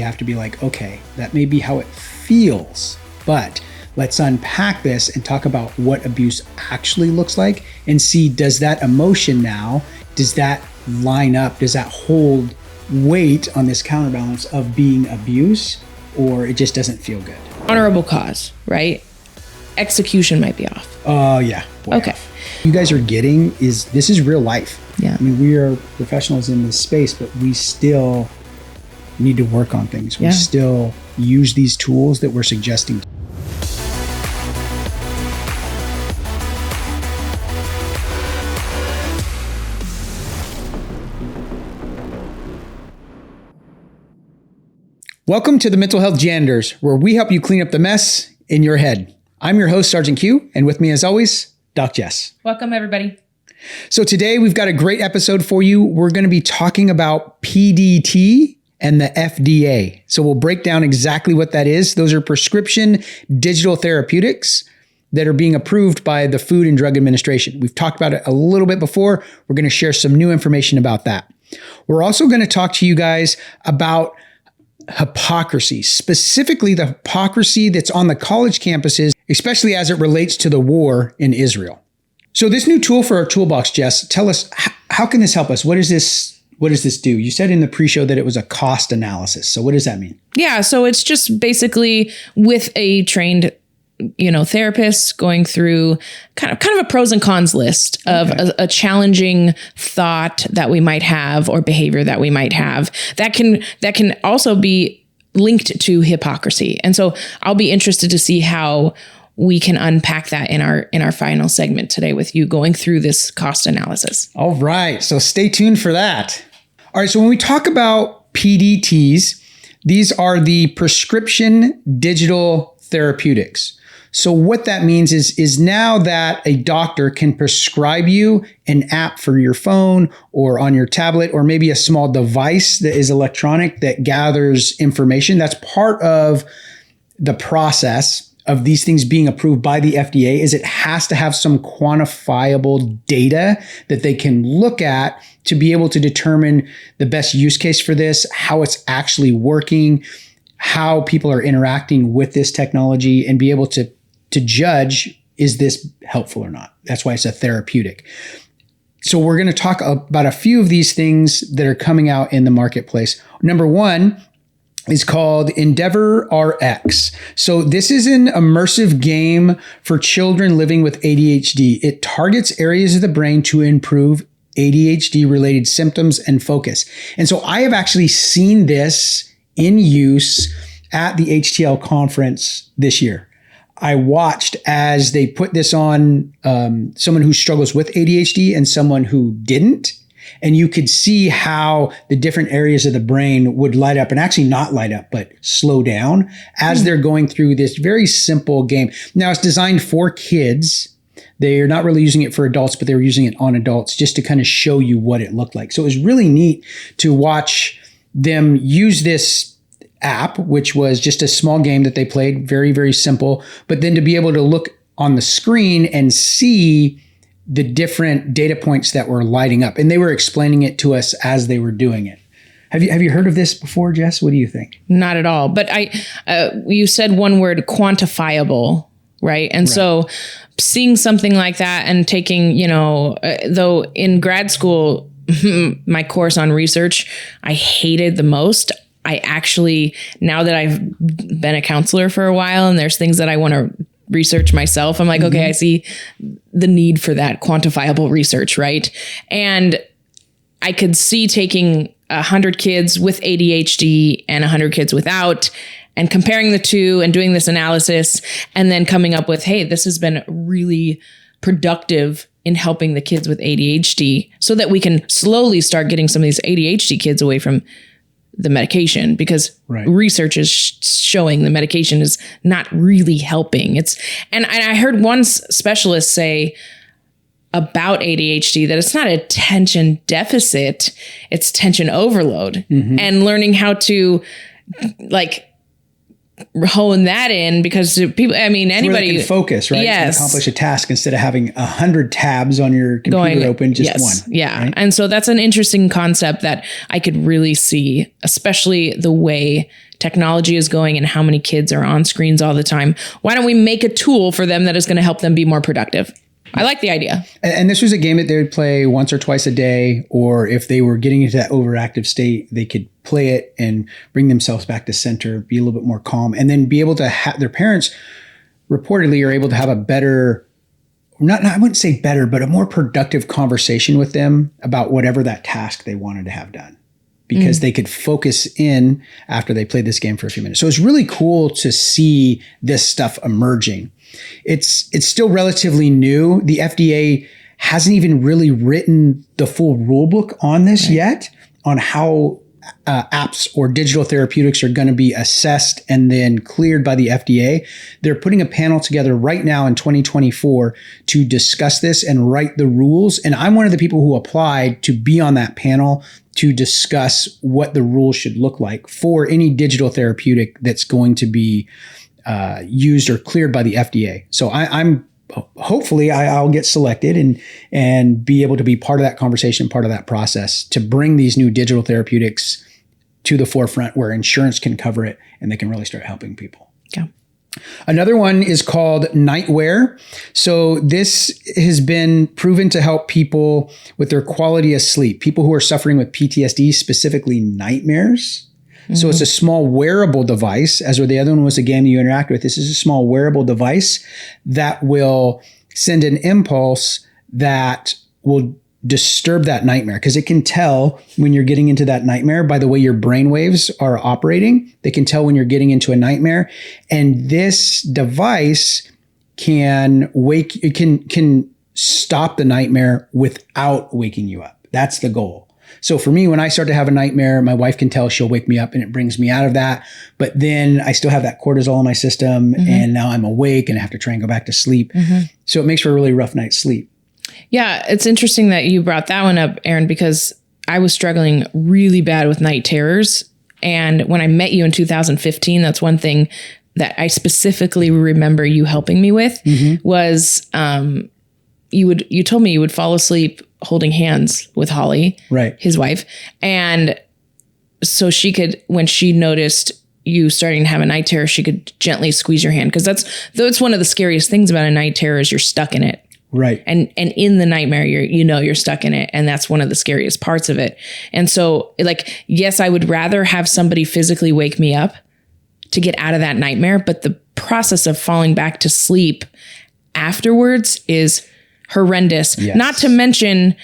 have to be like, okay, that may be how it feels, but let's unpack this and talk about what abuse actually looks like and see, does that emotion now, does that line up? Does that hold weight on this counterbalance of being abuse, or it just doesn't feel good? Honorable cause, right? Execution might be off. Oh, yeah. Okay. Off. You guys are getting this is real life. Yeah. I mean, we are professionals in this space, but we still need to work on things. We still use these tools that we're suggesting. Welcome to the Mental Health Janitors, where we help you clean up the mess in your head. I'm your host, Sgt Q, and with me as always, Doc Jess. Welcome, everybody. So today we've got a great episode for you. We're going to be talking about PDT and the FDA. So we'll break down exactly what that is. Those are Prescription Digital Therapeutics that are being approved by the Food and Drug Administration. We've talked about it a little bit before. We're going to share some new information about that. We're also going to talk to you guys about hypocrisy, specifically the hypocrisy that's on the college campuses, especially as it relates to the war in Israel. So this new tool for our toolbox, Jess, tell us, how can this help us? What does this do? You said in the pre-show that it was a cost analysis. So what does that mean? Yeah, so it's just basically with a trained therapist going through kind of a pros and cons list of a challenging thought that we might have or behavior that we might have that can also be linked to hypocrisy. And so I'll be interested to see how we can unpack that in our final segment today with you going through this cost analysis. All right. So stay tuned for that. All right. So when we talk about PDTs, these are the Prescription Digital Therapeutics. So what that means is now that a doctor can prescribe you an app for your phone or on your tablet, or maybe a small device that is electronic that gathers information. That's part of the process of these things being approved by the FDA, is it has to have some quantifiable data that they can look at to be able to determine the best use case for this, how it's actually working, how people are interacting with this technology, and be able to judge, is this helpful or not? That's why it's a therapeutic. So we're going to talk about a few of these things that are coming out in the marketplace. Number one is called Endeavor RX. So this is an immersive game for children living with ADHD. It targets areas of the brain to improve ADHD-related symptoms and focus. And so I have actually seen this in use at the HTL conference this year. I watched as they put this on someone who struggles with ADHD and someone who didn't. And you could see how the different areas of the brain would light up, and actually not light up, but slow down as they're going through this very simple game. Now, it's designed for kids. They're not really using it for adults, but they were using it on adults just to kind of show you what it looked like. So it was really neat to watch them use this app, which was just a small game that they played, very, very simple, but then to be able to look on the screen and see the different data points that were lighting up. And they were explaining it to us as they were doing it. Have you heard of this before, Jess? What do you think? Not at all. But you said one word, quantifiable, right? And so seeing something like that and taking, though in grad school, my course on research, I hated the most. I actually, now that I've been a counselor for a while and there's things that I want to research myself, I'm like, okay, I see the need for that quantifiable research, right? And I could see taking 100 kids with ADHD and 100 kids without, and comparing the two and doing this analysis, and then coming up with, hey, this has been really productive in helping the kids with ADHD, so that we can slowly start getting some of these ADHD kids away from the medication, because research is showing the medication is not really helping. And I heard one specialist say about ADHD that it's not a attention deficit, it's attention overload, and learning how to hone that in, because people, I mean, anybody can focus, right? Yes. And accomplish a task instead of having 100 tabs on your computer open, just one. Yeah. Right? And so that's an interesting concept that I could really see, especially the way technology is going and how many kids are on screens all the time. Why don't we make a tool for them that is going to help them be more productive? I like the idea. And this was a game that they would play once or twice a day, or if they were getting into that overactive state, they could play it and bring themselves back to center, be a little bit more calm, and then be able to have their parents reportedly are able to have a better, I wouldn't say better, but a more productive conversation with them about whatever that task they wanted to have done, because they could focus in after they played this game for a few minutes. So it's really cool to see this stuff emerging. It's still relatively new. The FDA hasn't even really written the full rule book on this yet, on how apps or digital therapeutics are going to be assessed and then cleared by the FDA. They're putting a panel together right now in 2024 to discuss this and write the rules. And I'm one of the people who applied to be on that panel to discuss what the rules should look like for any digital therapeutic that's going to be used or cleared by the FDA. So I'm hopefully I'll get selected and be able to be part of that conversation, part of that process to bring these new digital therapeutics to the forefront where insurance can cover it and they can really start helping people. Yeah. Another one is called nightwear. So this has been proven to help people with their quality of sleep, people who are suffering with PTSD, specifically nightmares. So it's a small wearable device, as where the other one was a game you interact with. This is a small wearable device that will send an impulse that will disturb that nightmare, because it can tell when you're getting into that nightmare by the way your brain waves are operating. They can tell when you're getting into a nightmare. And this device can stop the nightmare without waking you up. That's the goal. So for me, when I start to have a nightmare, my wife can tell, she'll wake me up and it brings me out of that. But then I still have that cortisol in my system and now I'm awake and I have to try and go back to sleep. So it makes for a really rough night's sleep. Yeah, it's interesting that you brought that one up, Aaron, because I was struggling really bad with night terrors. And when I met you in 2015, that's one thing that I specifically remember you helping me with was you told me you would fall asleep holding hands with Holly, right, his wife. And so she could, when she noticed you starting to have a night terror, she could gently squeeze your hand. Because that's one of the scariest things about a night terror is you're stuck in it. Right. And in the nightmare, you're stuck in it. And that's one of the scariest parts of it. And so yes, I would rather have somebody physically wake me up to get out of that nightmare. But the process of falling back to sleep afterwards is horrendous. Yes. Not to mention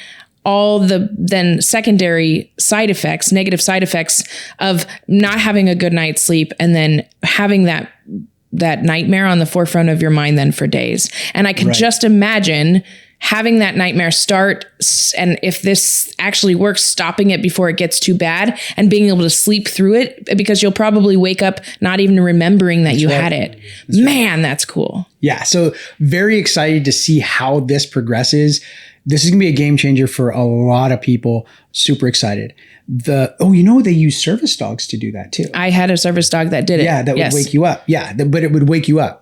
all the then secondary side effects, negative side effects of not having a good night's sleep and then having that nightmare on the forefront of your mind then for days. And I can just imagine having that nightmare start, and if this actually works, stopping it before it gets too bad and being able to sleep through it, because you'll probably wake up not even remembering that had it. That's cool. Yeah. So very excited to see how this progresses. This is going to be a game changer for a lot of people. Super excited. They use service dogs to do that too. I had a service dog that did it. Yeah, that would wake you up. Yeah, but it would wake you up.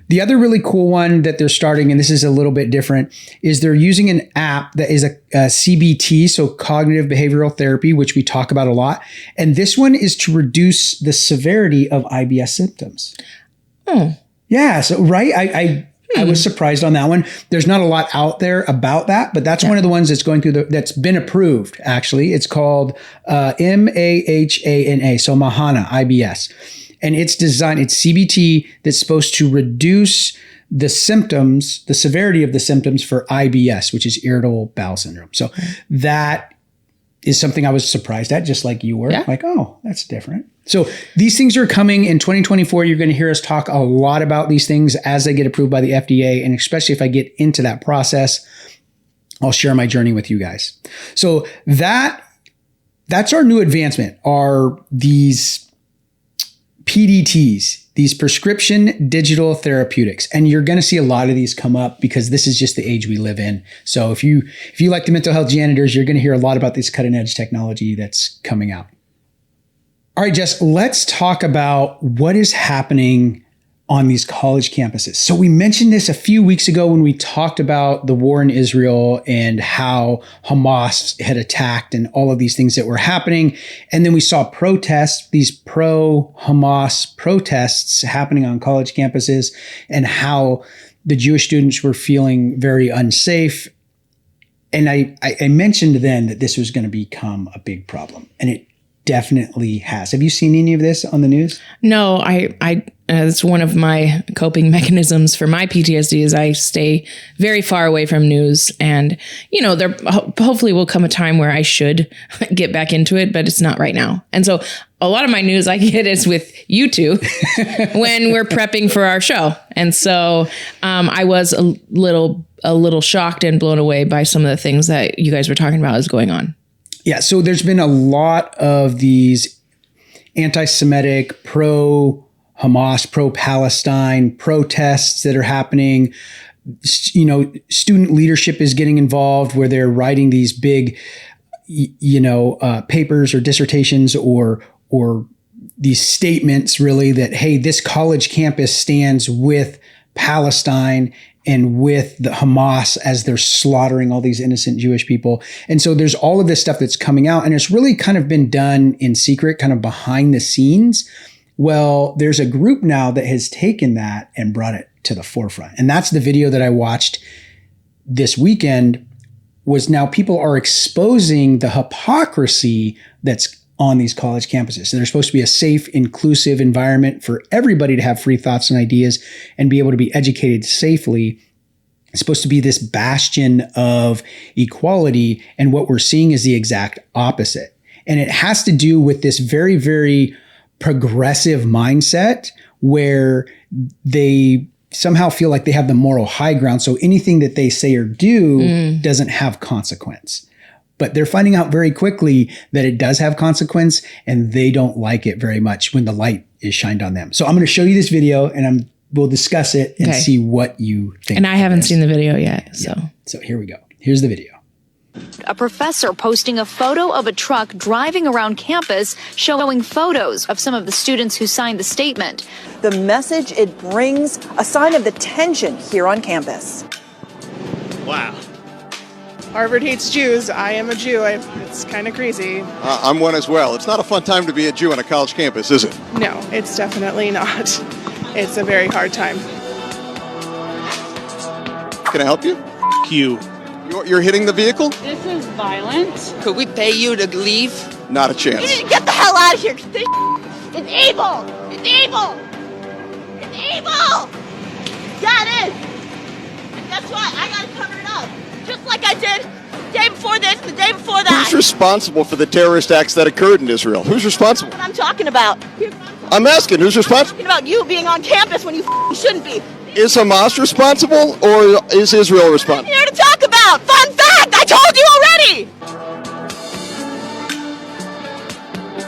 The other really cool one that they're starting, and this is a little bit different, is they're using an app that is a CBT, so cognitive behavioral therapy, which we talk about a lot. And this one is to reduce the severity of IBS symptoms. Oh. Yeah, so right, I was surprised on that one. There's not a lot out there about that, but that's one of the ones that's going through that's been approved, actually. It's called MAHANA, so Mahana, IBS. And it's CBT that's supposed to reduce the symptoms, the severity of the symptoms for IBS, which is irritable bowel syndrome. So that is something I was surprised at, just like you were. Yeah. Like, oh, that's different. So these things are coming in 2024. You're going to hear us talk a lot about these things as they get approved by the FDA. And especially if I get into that process, I'll share my journey with you guys. So that's our new advancement, are these PDTs, these prescription digital therapeutics. And you're going to see a lot of these come up because this is just the age we live in. So if you like the Mental Health Janitors, you're going to hear a lot about this cutting edge technology that's coming out. All right, Jess, let's talk about what is happening on these college campuses. So we mentioned this a few weeks ago when we talked about the war in Israel and how Hamas had attacked and all of these things that were happening. And then we saw protests, these pro-Hamas protests happening on college campuses, and how the Jewish students were feeling very unsafe. And I mentioned then that this was going to become a big problem, and it definitely has. Have you seen any of this on the news? No, it's one of my coping mechanisms for my PTSD is I stay very far away from news. And, there hopefully will come a time where I should get back into it, but it's not right now. And so a lot of my news I get is with you two when we're prepping for our show. And so I was a little shocked and blown away by some of the things that you guys were talking about is going on. Yeah, so there's been a lot of these anti-Semitic, pro-Hamas, pro-Palestine protests that are happening. Student leadership is getting involved where they're writing these big, papers or dissertations or these statements really that, hey, this college campus stands with Palestine and with the Hamas as they're slaughtering all these innocent Jewish people. And so there's all of this stuff that's coming out, and it's really kind of been done in secret, kind of behind the scenes. Well, there's a group now that has taken that and brought it to the forefront. And that's the video that I watched this weekend, was now people are exposing the hypocrisy that's on these college campuses. So they're supposed to be a safe, inclusive environment for everybody to have free thoughts and ideas and be able to be educated safely. It's supposed to be this bastion of equality. And what we're seeing is the exact opposite. And it has to do with this very, very progressive mindset where they somehow feel like they have the moral high ground. So anything that they say or do doesn't have consequence. But they're finding out very quickly that it does have consequence, and they don't like it very much when the light is shined on them. So I'm going to show you this video, and we'll discuss it and see what you think. And I haven't seen the video yet. So. Yeah. So here we go. Here's the video. A professor posting a photo of a truck driving around campus showing photos of some of the students who signed the statement. The message it brings, a sign of the tension here on campus. Wow. Harvard hates Jews. I am a Jew. It's kind of crazy. I'm one as well. It's not a fun time to be a Jew on a college campus, is it? No, it's definitely not. It's a very hard time. Can I help you? Q. You're hitting the vehicle? This is violent. Could we pay you to leave? Not a chance. You need to get the hell out of here. This is evil. It's evil. It's evil. Yeah, it is. And guess what? I got to cover it up. Just like I did the day before this, the day before that. Who's responsible for the terrorist acts that occurred in Israel? Who's responsible? That's what I'm talking about. I'm asking, who's responsible? I'm talking about you being on campus when you shouldn't be. Is Hamas responsible, or is Israel responsible? Here to talk about. Fun fact, I told you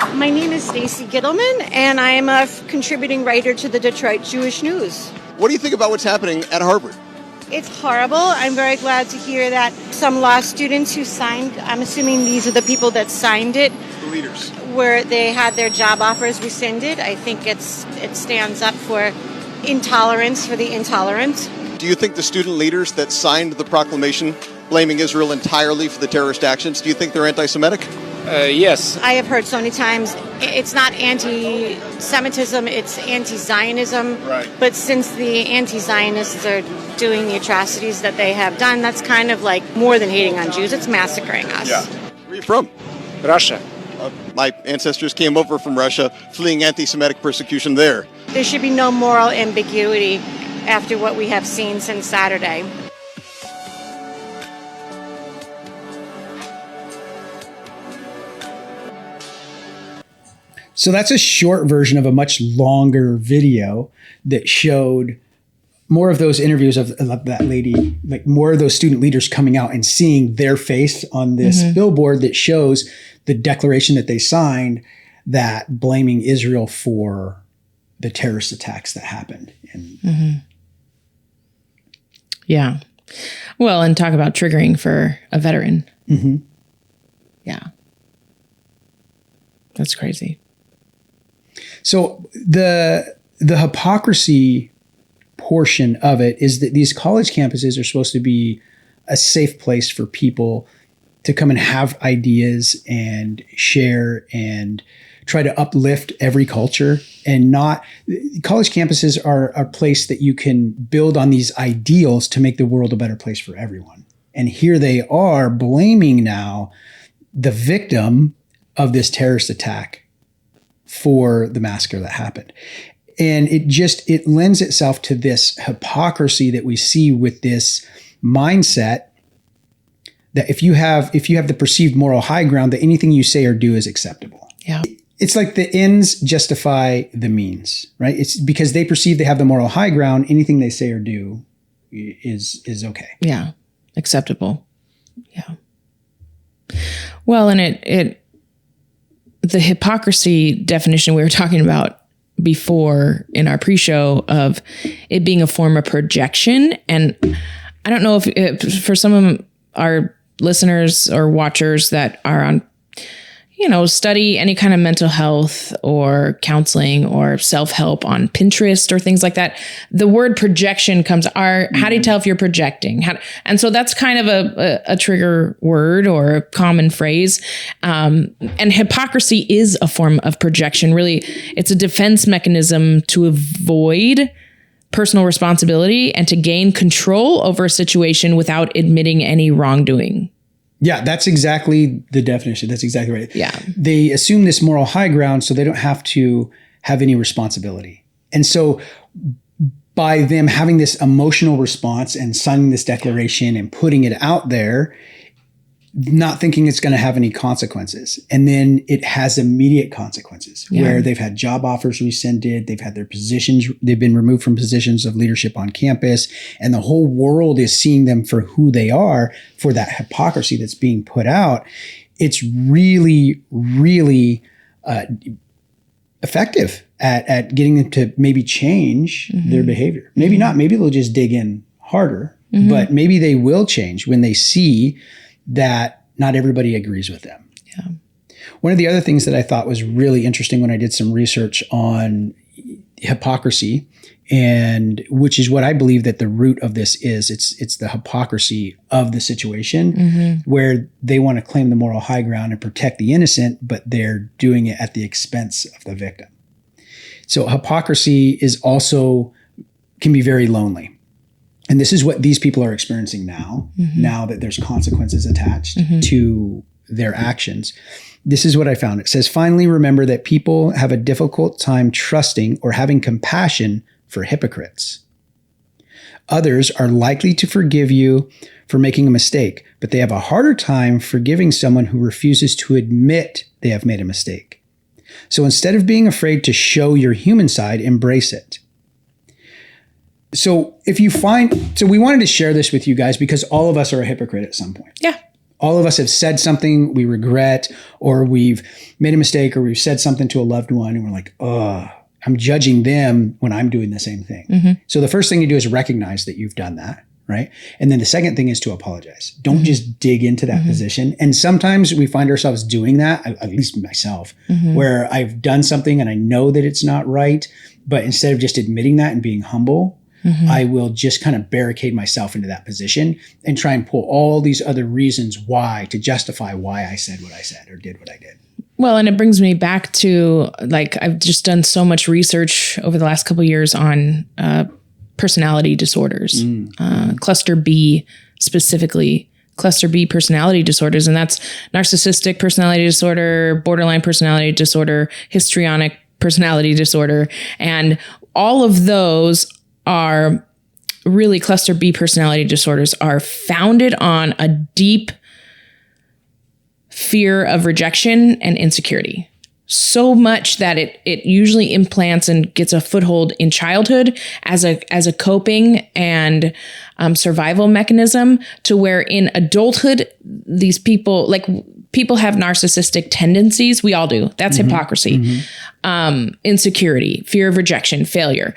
already. My name is Stacy Gittleman, and I am a contributing writer to the Detroit Jewish News. What do you think about what's happening at Harvard? It's horrible. I'm very glad to hear that some law students who signed, I'm assuming these are the people that signed it. The leaders. Where they had their job offers rescinded. I think it stands up for intolerance for the intolerant. Do you think the student leaders that signed the proclamation blaming Israel entirely for the terrorist actions, do you think they're anti-Semitic? Yes. I have heard so many times it's not anti-Semitism, it's anti-Zionism. Right. But since the anti-Zionists are doing the atrocities that they have done, that's kind of like more than hating on Jews, it's massacring us. Yeah. Where are you from? Russia. My ancestors came over from Russia, fleeing anti-Semitic persecution there. There should be no moral ambiguity after what we have seen since Saturday. So that's a short version of a much longer video that showed more of those interviews of that lady, like more of those student leaders coming out and seeing their face on this billboard that shows the declaration that they signed that blaming Israel for the terrorist attacks that happened. And Yeah. Well, and talk about triggering for a veteran. Yeah. That's crazy. So the hypocrisy portion of it is that these college campuses are supposed to be a safe place for people to come and have ideas and share and try to uplift every culture, and not college campuses are a place that you can build on these ideals to make the world a better place for everyone. And here they are blaming now the victim of this terrorist attack for the massacre that happened. And it lends itself to this hypocrisy that we see with this mindset that if you have the perceived moral high ground, that anything you say or do is acceptable. Yeah. It's like the ends justify the means, right? It's because they perceive they have the moral high ground. Anything they say or do is okay. Yeah. Acceptable. Yeah. Well, and the hypocrisy definition we were talking about before in our pre-show of it being a form of projection. And I don't know if for some of our listeners or watchers that are on, study any kind of mental health or counseling or self-help on Pinterest or things like that, the word projection comes, how do you tell if you're projecting? And so that's kind of a trigger word or a common phrase. And hypocrisy is a form of projection. Really, it's a defense mechanism to avoid personal responsibility and to gain control over a situation without admitting any wrongdoing. Yeah, that's exactly the definition. That's exactly right. Yeah. They assume this moral high ground so they don't have to have any responsibility. And so by them having this emotional response and signing this declaration and putting it out there, not thinking it's going to have any consequences. And then it has immediate consequences where they've had job offers rescinded, they've had their positions, they've been removed from positions of leadership on campus, and the whole world is seeing them for who they are, for that hypocrisy that's being put out. It's really, really effective at getting them to maybe change their behavior. Maybe not. Maybe they'll just dig in harder, but maybe they will change when they see that not everybody agrees with them. Yeah. One of the other things that I thought was really interesting when I did some research on hypocrisy, and which is what I believe that the root of this is, it's the hypocrisy of the situation where they want to claim the moral high ground and protect the innocent, but they're doing it at the expense of the victim. So hypocrisy can be very lonely. And this is what these people are experiencing now, now that there's consequences attached to their actions. This is what I found. It says, finally, remember that people have a difficult time trusting or having compassion for hypocrites. Others are likely to forgive you for making a mistake, but they have a harder time forgiving someone who refuses to admit they have made a mistake. So instead of being afraid to show your human side, embrace it. So we wanted to share this with you guys because all of us are a hypocrite at some point. Yeah. All of us have said something we regret, or we've made a mistake, or we've said something to a loved one and we're like, oh, I'm judging them when I'm doing the same thing. So the first thing you do is recognize that you've done that, right? And then the second thing is to apologize. Don't just dig into that position. And sometimes we find ourselves doing that, at least myself, where I've done something and I know that it's not right, but instead of just admitting that and being humble, I will just kind of barricade myself into that position and try and pull all these other reasons why to justify why I said what I said or did what I did. Well, and it brings me back to, like, I've just done so much research over the last couple of years on personality disorders, cluster B specifically, cluster B personality disorders. And that's narcissistic personality disorder, borderline personality disorder, histrionic personality disorder. And all of those are really, cluster B personality disorders are founded on a deep fear of rejection and insecurity. So much that it usually implants and gets a foothold in childhood as a coping and survival mechanism, to where in adulthood, these people have narcissistic tendencies. We all do. That's hypocrisy. Insecurity, fear of rejection, failure.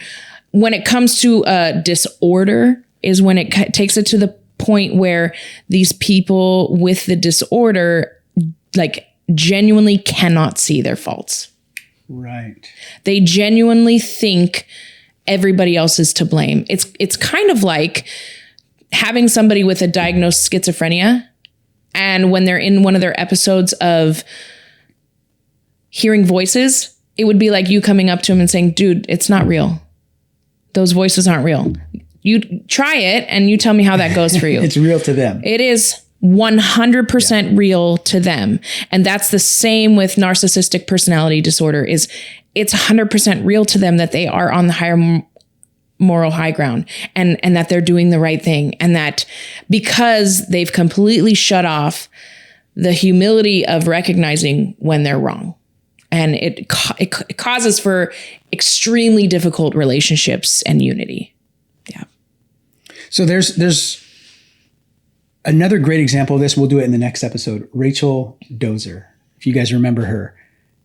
When it comes to a disorder is when it takes it to the point where these people with the disorder, like, genuinely cannot see their faults. Right. They genuinely think everybody else is to blame. It's kind of like having somebody with a diagnosed schizophrenia, and when they're in one of their episodes of hearing voices, it would be like you coming up to him and saying, dude, it's not real. Those voices aren't real. You try it and you tell me how that goes for you. It's real to them. It is 100% real to them. And that's the same with narcissistic personality disorder. It's 100% real to them that they are on the higher moral high ground, and that they're doing the right thing. And that because they've completely shut off the humility of recognizing when they're wrong. And it causes for extremely difficult relationships and unity. Yeah. So there's another great example of this. We'll do it in the next episode. Rachel Dozer, if you guys remember her,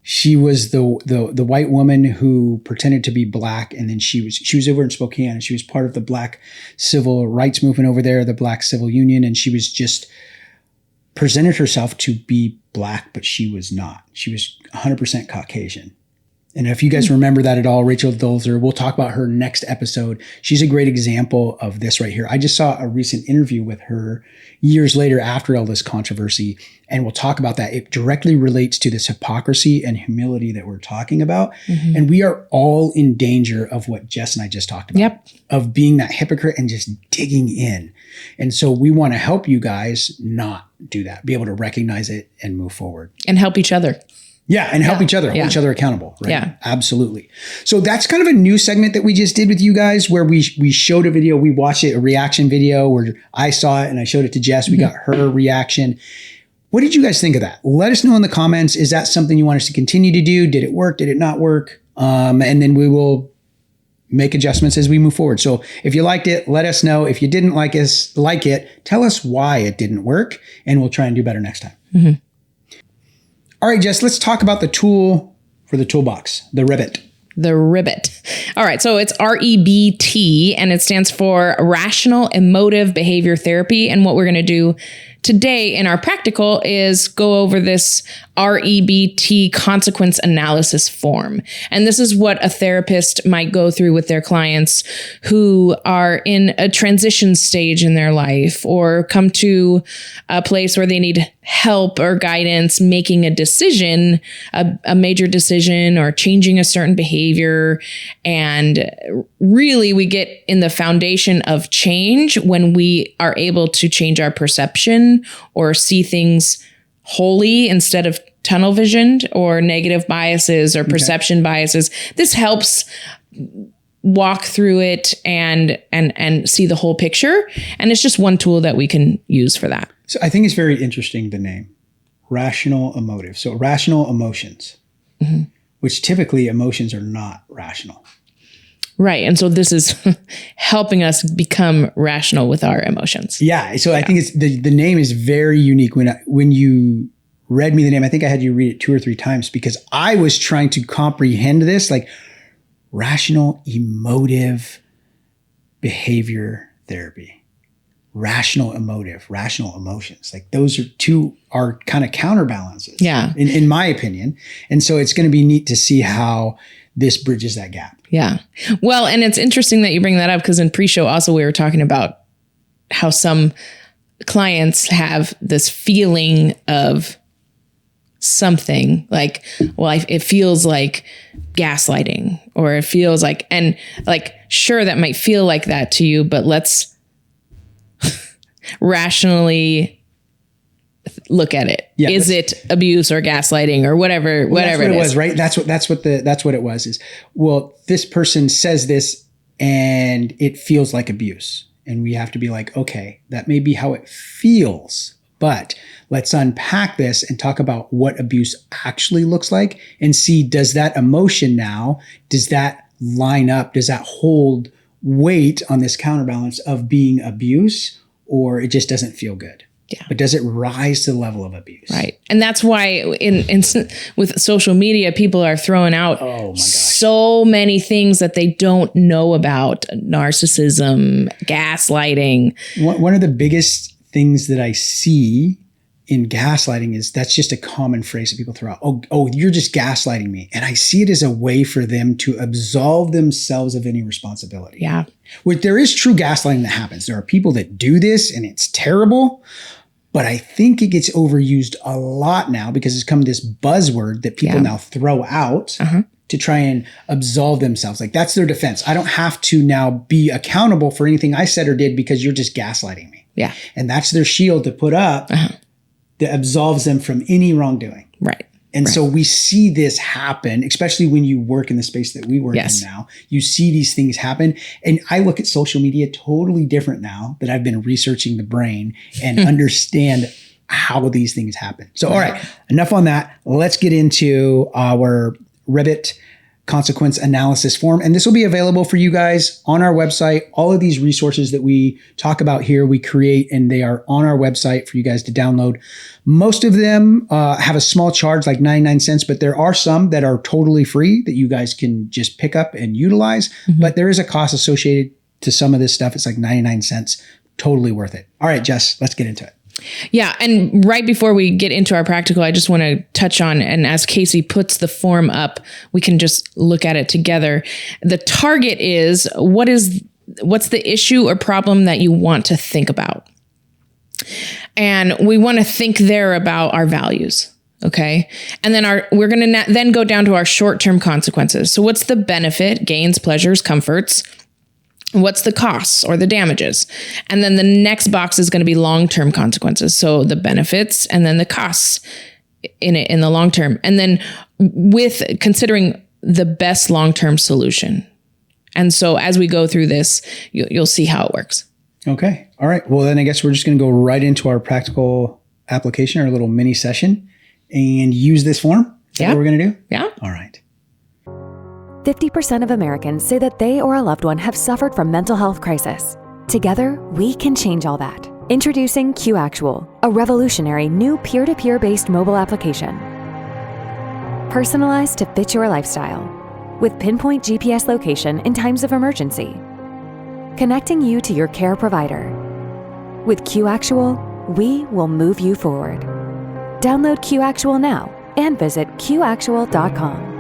she was the white woman who pretended to be black, and then she was over in Spokane, and she was part of the Black civil rights movement over there, the Black Civil Union, and she was just presented herself to be black, but she was not. She was 100% Caucasian. And if you guys remember that at all, Rachel Dozer, we'll talk about her next episode. She's a great example of this right here. I just saw a recent interview with her years later after all this controversy, and we'll talk about that. It directly relates to this hypocrisy and humility that we're talking about. Mm-hmm. And we are all in danger of what Jess and I just talked about, of being that hypocrite and just digging in. And so we want to help you guys not do that, be able to recognize it and move forward. And help each other. Yeah, and help each other, hold each other accountable. Right? Yeah. Absolutely. So that's kind of a new segment that we just did with you guys, where we showed a video, we watched it, a reaction video where I saw it and I showed it to Jess. We got her reaction. What did you guys think of that? Let us know in the comments. Is that something you want us to continue to do? Did it work? Did it not work? And then we will make adjustments as we move forward. So if you liked it, let us know. If you didn't like it, tell us why it didn't work, and we'll try and do better next time. Mm-hmm. All right, Jess, let's talk about the tool for the toolbox, the REBT. The REBT. All right, so it's REBT, and it stands for Rational Emotive Behavior Therapy. And what we're going to do today in our practical is go over this REBT consequence analysis form. And this is what a therapist might go through with their clients who are in a transition stage in their life, or come to a place where they need help or guidance making a decision, a major decision, or changing a certain behavior. And really, we get in the foundation of change when we are able to change our perception or see things wholly instead of tunnel visioned, or negative biases or perception biases. This helps walk through it and see the whole picture. And it's just one tool that we can use for that. So I think it's very interesting, the name, rational emotive. So rational emotions, which typically emotions are not rational. Right. And so this is helping us become rational with our emotions. Yeah. So I think it's the name is very unique. When you read me the name, I think I had you read it 2 or 3 times, because I was trying to comprehend this, like rational emotive behavior therapy, rational emotive, rational emotions. Like those are kind of counterbalances. Yeah. In my opinion. And so it's going to be neat to see how this bridges that gap. Yeah. Well, and it's interesting that you bring that up, because in pre-show also we were talking about how some clients have this feeling of something like, well, it feels like gaslighting, or it feels like, and like, sure, that might feel like that to you, but let's rationally look at it. Yeah, is it abuse or gaslighting or whatever? Well, whatever that's what it was, is. Right? That's what it was. Is, well, this person says this and it feels like abuse, and we have to be like, okay, that may be how it feels, but let's unpack this and talk about what abuse actually looks like, and see, does that emotion now, does that line up? Does that hold weight on this counterbalance of being abuse, or it just doesn't feel good? Yeah. But does it rise to the level of abuse? Right. And that's why with social media, people are throwing out so many things that they don't know about: narcissism, gaslighting. One of the biggest things that I see in gaslighting is that's just a common phrase that people throw out. Oh, you're just gaslighting me. And I see it as a way for them to absolve themselves of any responsibility. Yeah. Which there is true gaslighting that happens. There are people that do this and it's terrible, but I think it gets overused a lot now because it's come this buzzword that people now throw out to try and absolve themselves. Like that's their defense. I don't have to now be accountable for anything I said or did because you're just gaslighting me. Yeah. And that's their shield to put up that absolves them from any wrongdoing. Right. And so we see this happen, especially when you work in the space that we work in now. You see these things happen. And I look at social media totally different now that I've been researching the brain and understand how these things happen. So, all right, enough on that. Let's get into our REBT consequence analysis form. And this will be available for you guys on our website. All of these resources that we talk about here, we create, and they are on our website for you guys to download. Most of them have a small charge, like 99 cents, but there are some that are totally free that you guys can just pick up and utilize. But there is a cost associated to some of this stuff. It's like 99 cents, totally worth it. All right, Jess, let's get into it. Yeah. And right before we get into our practical, I just want to touch on, and as Casey puts the form up, we can just look at it together. The target is what's the issue or problem that you want to think about? And we want to think there about our values. Okay. And then we're going to then go down to our short-term consequences. So what's the benefit, gains, pleasures, comforts? What's the costs or the damages? And then the next box is going to be long-term consequences. So the benefits and then the costs in the long term. And then with considering the best long-term solution. And so as we go through this, you'll see how it works. Okay. All right. Well, then I guess we're just going to go right into our practical application, our little mini session, and use this form. Is that what we're going to do? Yeah. All right. 50% of Americans say that they or a loved one have suffered from mental health crisis. Together, we can change all that. Introducing Q Actual, a revolutionary new peer-to-peer based mobile application. Personalized to fit your lifestyle, with pinpoint GPS location in times of emergency. Connecting you to your care provider. With Q Actual, we will move you forward. Download Q Actual now and visit qactual.com.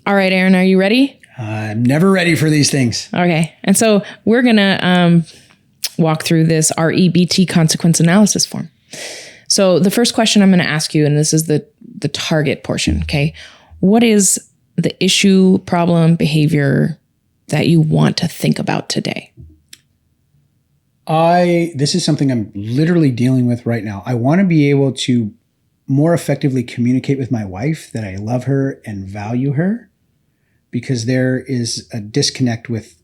All right, Aaron, are you ready? I'm never ready for these things. Okay. And so we're going to walk through this REBT consequence analysis form. So the first question I'm going to ask you, and this is the target portion, okay? What is the issue, problem, behavior that you want to think about today? This is something I'm literally dealing with right now. I want to be able to more effectively communicate with my wife that I love her and value her, because there is a disconnect with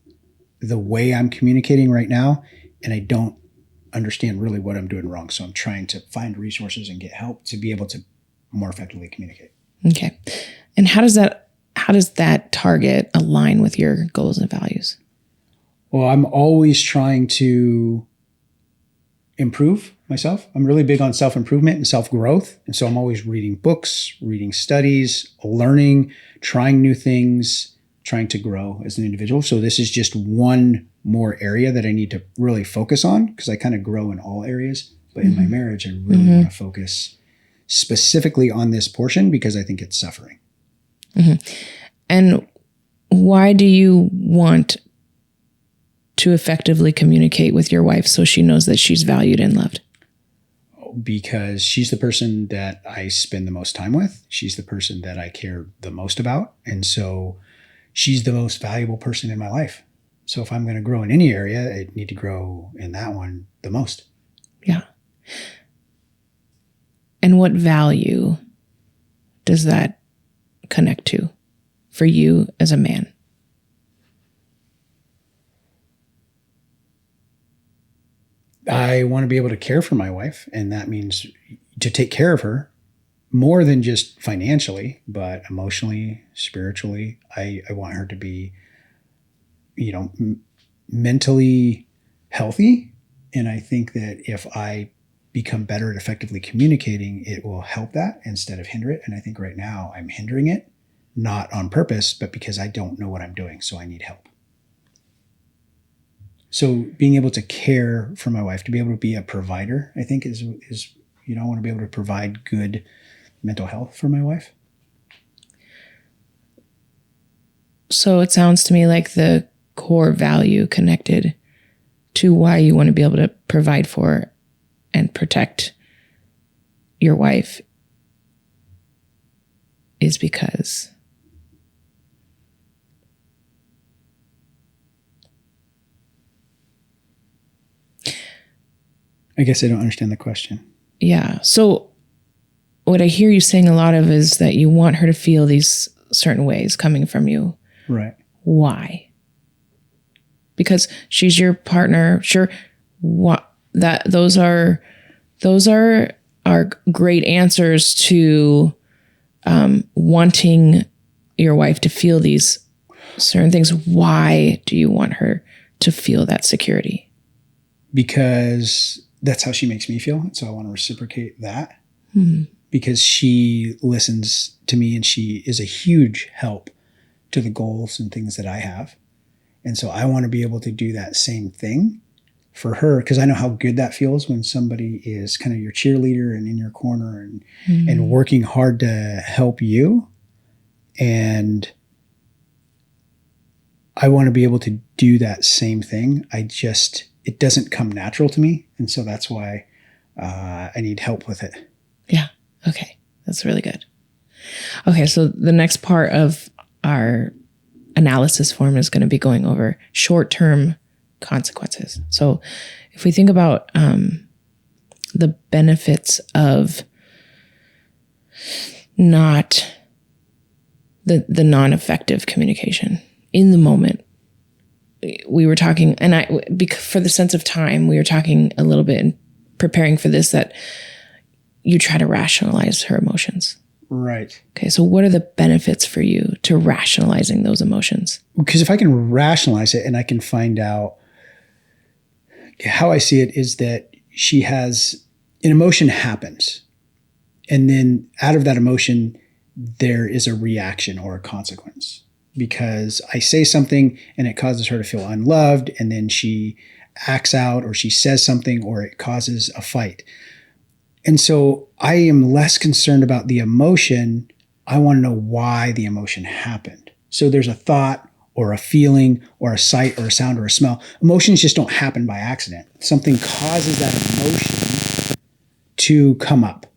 the way I'm communicating right now, and I don't understand really what I'm doing wrong. So I'm trying to find resources and get help to be able to more effectively communicate. Okay. And how does that target align with your goals and values? Well, I'm always trying to improve myself. I'm really big on self-improvement and self-growth. And so I'm always reading books, reading studies, learning, trying new things, trying to grow as an individual. So this is just one more area that I need to really focus on, because I kind of grow in all areas. But in my marriage, I really want to focus specifically on this portion because I think it's suffering. And why do you want to effectively communicate with your wife so she knows that she's valued and loved? Because she's the person that I spend the most time with. She's the person that I care the most about. And so she's the most valuable person in my life. So if I'm going to grow in any area, I need to grow in that one the most. Yeah. And what value does that connect to for you as a man? I want to be able to care for my wife, and that means to take care of her more than just financially, but emotionally, spiritually. I want her to be, mentally healthy. And I think that if I become better at effectively communicating, it will help that instead of hinder it. And I think right now I'm hindering it, not on purpose, but because I don't know what I'm doing. So I need help. So being able to care for my wife, to be able to be a provider, I think is I want to be able to provide good mental health for my wife. So it sounds to me like the core value connected to why you want to be able to provide for and protect your wife is because I guess I don't understand the question. Yeah. So what I hear you saying a lot of is that you want her to feel these certain ways coming from you. Right. Why? Because she's your partner. Sure. Those are great answers to wanting your wife to feel these certain things. Why do you want her to feel that security? Because that's how she makes me feel. So I want to reciprocate that. Because she listens to me and she is a huge help to the goals and things that I have. And so I want to be able to do that same thing for her, because I know how good that feels when somebody is kind of your cheerleader and in your corner and working hard to help you. And I want to be able to do that same thing. It doesn't come natural to me. And so that's why I need help with it. Yeah. Okay. That's really good. Okay. So the next part of our analysis form is going to be going over short-term consequences. So if we think about the benefits of not the non-effective communication in the moment, we were talking, and for the sense of time, we were talking a little bit and preparing for this, that you try to rationalize her emotions. Right. Okay. So what are the benefits for you to rationalizing those emotions? Because if I can rationalize it and I can find out, how I see it is that she has an emotion happens. And then out of that emotion, there is a reaction or a consequence. Because I say something and it causes her to feel unloved, and then she acts out or she says something or it causes a fight. And so I am less concerned about the emotion. I want to know why the emotion happened. So there's a thought or a feeling or a sight or a sound or a smell. Emotions just don't happen by accident. Something causes that emotion to come up.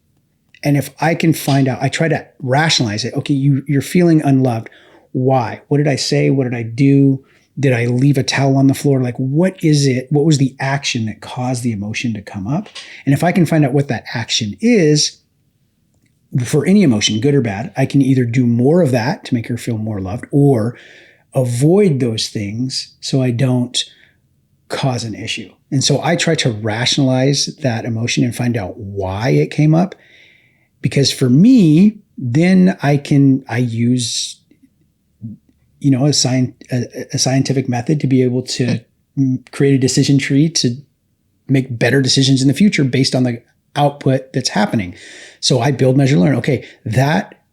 And if I can find out, I try to rationalize it. Okay, you're feeling unloved. Why? What did I say? What did I do? Did I leave a towel on the floor? Like, what is it? What was the action that caused the emotion to come up? And if I can find out what that action is, for any emotion, good or bad, I can either do more of that to make her feel more loved, or avoid those things so I don't cause an issue. And so I try to rationalize that emotion and find out why it came up. Because for me, then I use a scientific method to be able to create a decision tree to make better decisions in the future based on the output that's happening. So I build, measure, learn. Okay, that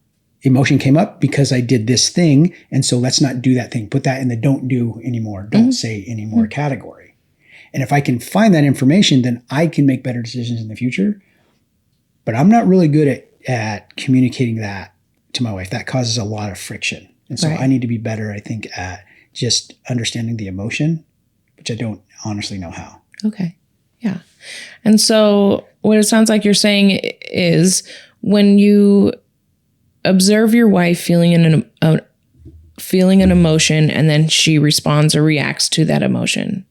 emotion came up because I did this thing. And so let's not do that thing. Put that in the don't do anymore, don't say anymore category. And if I can find that information, then I can make better decisions in the future. But I'm not really good at communicating that to my wife. That causes a lot of friction. And so I need to be better, I think, at just understanding the emotion, which I don't honestly know how. Okay. Yeah. And so what it sounds like you're saying is, when you observe your wife feeling an emotion and then she responds or reacts to that emotion,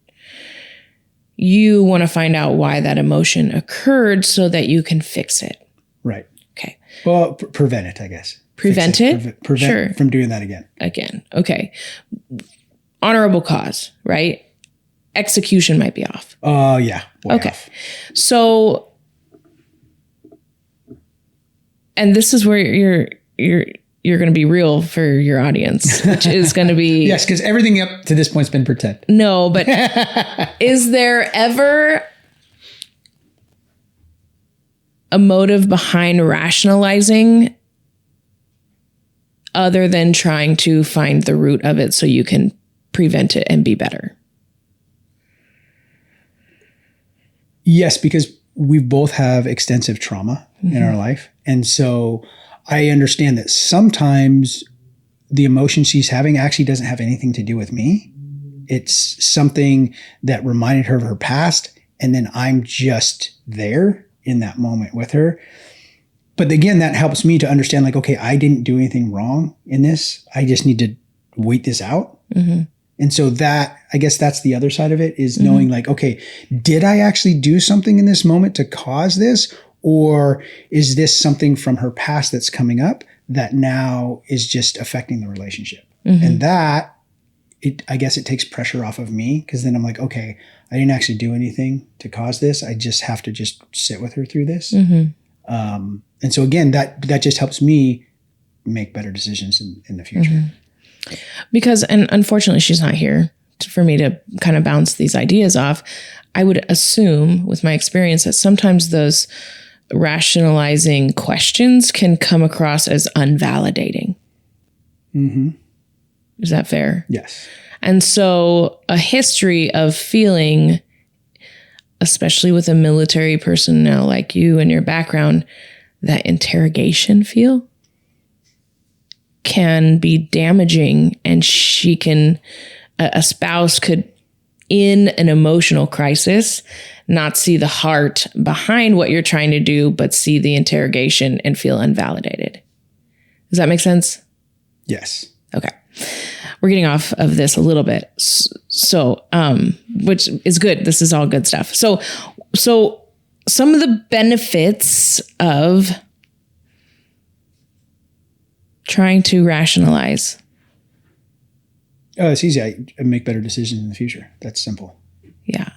you want to find out why that emotion occurred so that you can fix it. Right. Okay. Well, prevent it, I guess. Prevent it? Prevent from doing that again. Okay. Honorable cause, right? Execution might be off. Oh, yeah. Okay. Off. So, and this is where you're going to be real for your audience, which is going to be... Yes, because everything up to this point has been pretend. No, but is there ever a motive behind rationalizing other than trying to find the root of it so you can prevent it and be better? Yes, because we both have extensive trauma in our life. And so I understand that sometimes the emotion she's having actually doesn't have anything to do with me. It's something that reminded her of her past. And then I'm just there in that moment with her. But again, that helps me to understand, like, okay, I didn't do anything wrong in this. I just need to wait this out. And so that, I guess that's the other side of it, is knowing like, okay, did I actually do something in this moment to cause this? Or is this something from her past that's coming up that now is just affecting the relationship? And that, I guess it takes pressure off of me, because then I'm like, okay, I didn't actually do anything to cause this. I just have to just sit with her through this. And so again, that just helps me make better decisions in the future. Because, and unfortunately, she's not here for me to kind of bounce these ideas off. I would assume, with my experience, that sometimes those rationalizing questions can come across as unvalidating. Is that fair? Yes. And so a history of feeling, especially with a military personnel like you and your background, that interrogation feel can be damaging, and a spouse could, in an emotional crisis, not see the heart behind what you're trying to do, but see the interrogation and feel unvalidated. Does that make sense? Yes. Okay. We're getting off of this a little bit. So, which is good. This is all good stuff. So some of the benefits of trying to rationalize. Oh, it's easy. I make better decisions in the future. That's simple. Yeah.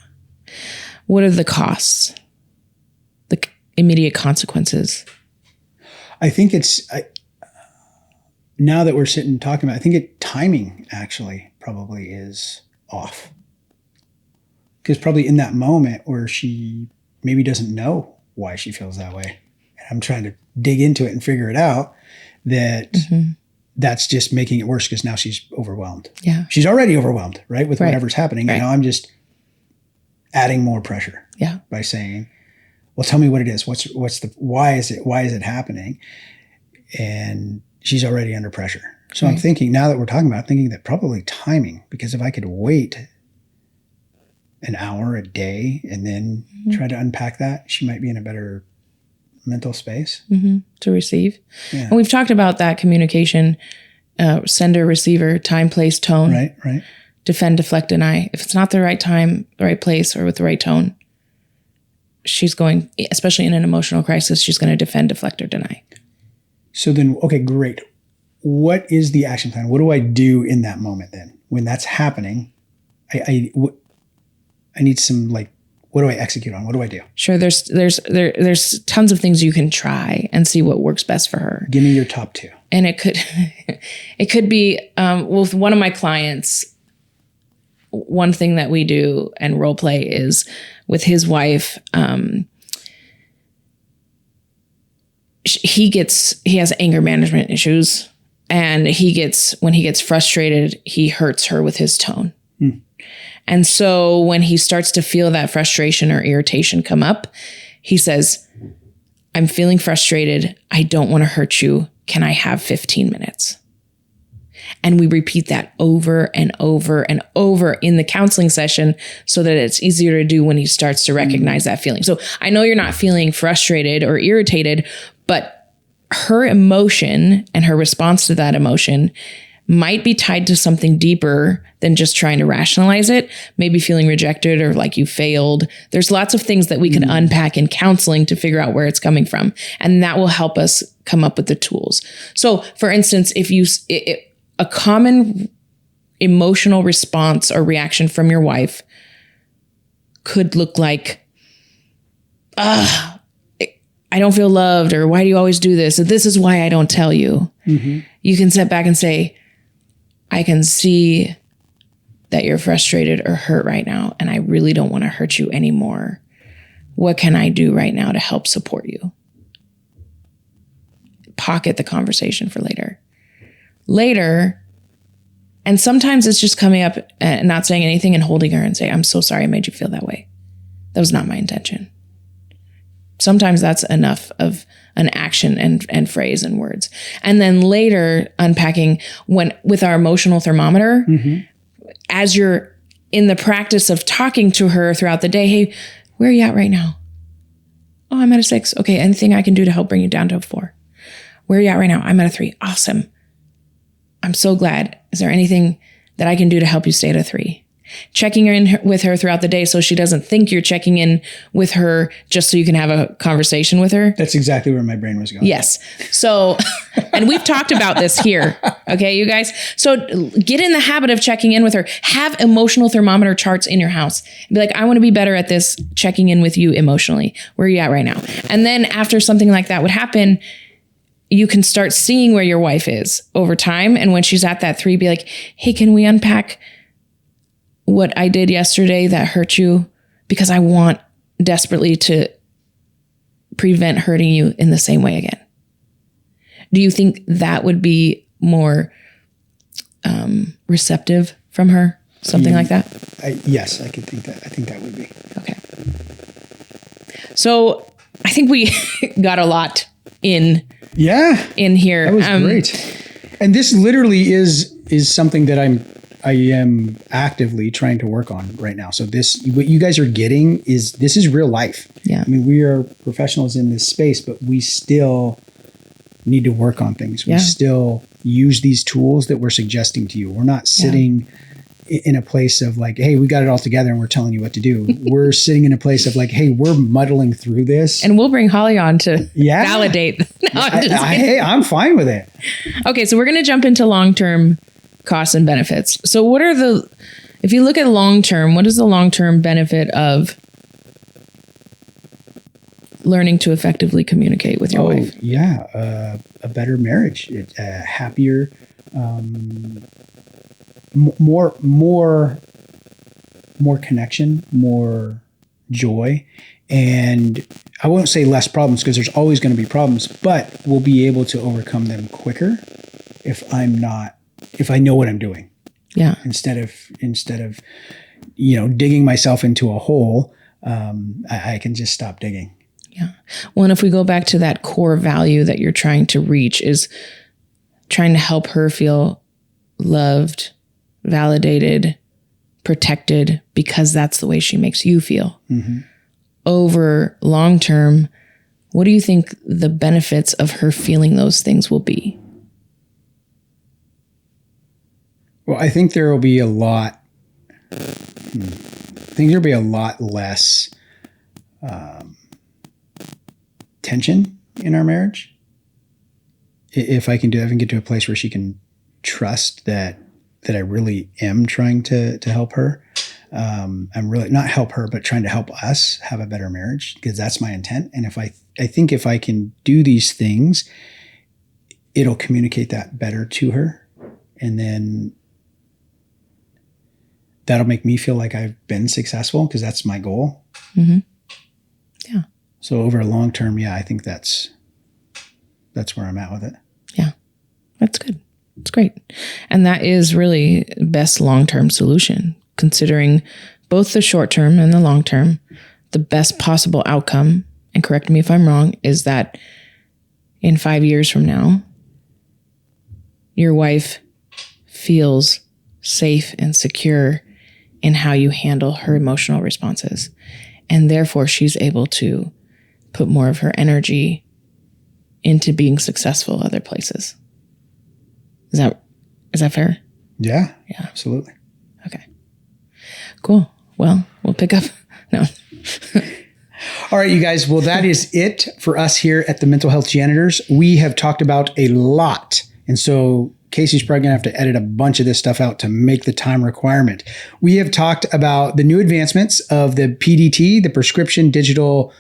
What are the costs? The immediate consequences? I think now that we're sitting talking about it, I think timing actually probably is off. Because probably in that moment where she maybe doesn't know why she feels that way, and I'm trying to dig into it and figure it out, that that's just making it worse, because now she's overwhelmed. Yeah. She's already overwhelmed, right? With whatever's happening. Right. And now I'm just adding more pressure. Yeah. By saying, well, tell me what it is. Why is it happening? And she's already under pressure. So I'm thinking, now that we're talking about it, I'm thinking that probably timing, because if I could wait an hour, a day, and then try to unpack that, she might be in a better mental space to receive. Yeah. And we've talked about that communication, sender, receiver, time, place, tone. Right. Defend, deflect, deny. If it's not the right time, the right place, or with the right tone, she's going, especially in an emotional crisis, she's going to defend, deflect, or deny. So then, okay, great. What is the action plan? What do I do in that moment then? When that's happening, I need some, like, what do I execute on? What do I do? Sure. There's tons of things you can try and see what works best for her. Give me your top two. And it could be, with one of my clients, one thing that we do and role play is with his wife. He has anger management issues, and when he gets frustrated, he hurts her with his tone. And so when he starts to feel that frustration or irritation come up, he says, I'm feeling frustrated. I don't want to hurt you. Can I have 15 minutes? And we repeat that over and over and over in the counseling session so that it's easier to do when he starts to recognize that feeling. So I know you're not feeling frustrated or irritated, but her emotion and her response to that emotion might be tied to something deeper than just trying to rationalize it, maybe feeling rejected or like you failed. There's lots of things that we can unpack in counseling to figure out where it's coming from. And that will help us come up with the tools. So for instance, if a common emotional response or reaction from your wife could look like, I don't feel loved, or why do you always do this? Or this is why I don't tell you. You can step back and say, I can see that you're frustrated or hurt right now, and I really don't want to hurt you anymore. What can I do right now to help support you? Pocket the conversation for later. And sometimes it's just coming up and not saying anything and holding her and say, I'm so sorry I made you feel that way. that was not my intention. Sometimes that's enough of an action and phrase and words. And then later unpacking with our emotional thermometer, as you're in the practice of talking to her throughout the day, hey, where are you at right now? Oh, I'm at a 6. Okay. Anything I can do to help bring you down to a 4? Where are you at right now? I'm at a 3. Awesome. I'm so glad. Is there anything that I can do to help you stay at a 3? Checking in with her throughout the day so she doesn't think you're checking in with her just so you can have a conversation with her. That's exactly where my brain was going. Yes. So, and we've talked about this here. Okay, you guys. So get in the habit of checking in with her. Have emotional thermometer charts in your house. Be like, I want to be better at this, checking in with you emotionally. Where are you at right now? And then after something like that would happen, you can start seeing where your wife is over time. And when she's at that 3, be like, hey, can we unpack what I did yesterday that hurt you? Because I want desperately to prevent hurting you in the same way again. Do you think that would be more receptive from her? Something like that? Yes, I could think that. I think that would be. Okay. So I think we got a lot in here. That was great. And this literally is something that I am actively trying to work on right now. So what you guys are getting this is real life. Yeah. I mean, we are professionals in this space, but we still need to work on things. We still use these tools that we're suggesting to you. We're not sitting in a place of like, hey, we got it all together and we're telling you what to do. We're sitting in a place of like, hey, we're muddling through this. And we'll bring Holly on to validate. No, I'm fine with it. Okay, so we're going to jump into long-term costs and benefits. So if you look at long-term, what is the long-term benefit of learning to effectively communicate with your wife? Yeah, a better marriage, happier, more connection, more joy, and I won't say less problems because there's always going to be problems, but we'll be able to overcome them quicker if I know what I'm doing. Yeah. Instead of digging myself into a hole, I can just stop digging. Yeah. Well, and if we go back to that core value that you're trying to reach is trying to help her feel loved, validated, protected, because that's the way she makes you feel. Mm-hmm. Over long term, what do you think the benefits of her feeling those things will be? Well, I think there will be a lot. I think there'll be a lot less tension in our marriage. If I can get to a place where she can trust that I really am trying to help her. I'm really not help her, but trying to help us have a better marriage, because that's my intent. And I think if I can do these things, it'll communicate that better to her. And then that'll make me feel like I've been successful, because that's my goal. Mm-hmm. Yeah. So over a long term, I think that's where I'm at with it. Yeah, that's good. It's great. And that is really best long-term solution, considering both the short term and the long term. The best possible outcome, and correct me if I'm wrong, is that in 5 years from now, your wife feels safe and secure in how you handle her emotional responses. And therefore, she's able to put more of her energy into being successful other places. Is that fair? Yeah, absolutely. Okay, cool. Well, we'll pick up. No. All right, you guys. Well, that is it for us here at the Mental Health Janitors. We have talked about a lot. And so Casey's probably going to have to edit a bunch of this stuff out to make the time requirement. We have talked about the new advancements of the PDT, the Prescription Digital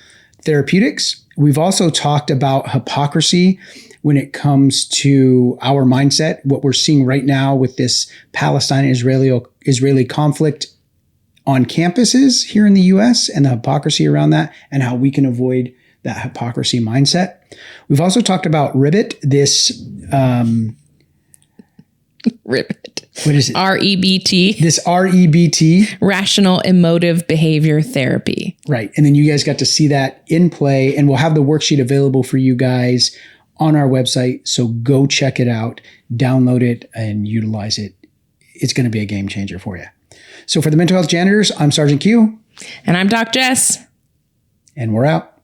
Therapeutics. We've also talked about hypocrisy when it comes to our mindset, what we're seeing right now with this Palestine-Israeli conflict on campuses here in the US, and the hypocrisy around that, and how we can avoid that hypocrisy mindset. We've also talked about REBT, this REBT. What is it? REBT. This REBT. Rational Emotive Behavior Therapy. Right. And then you guys got to see that in play, and we'll have the worksheet available for you guys on our website. So go check it out, download it, and utilize it. It's going to be a game changer for you. So for the Mental Health Janitors, I'm Sgt Q. And I'm Doc Jess. And we're out.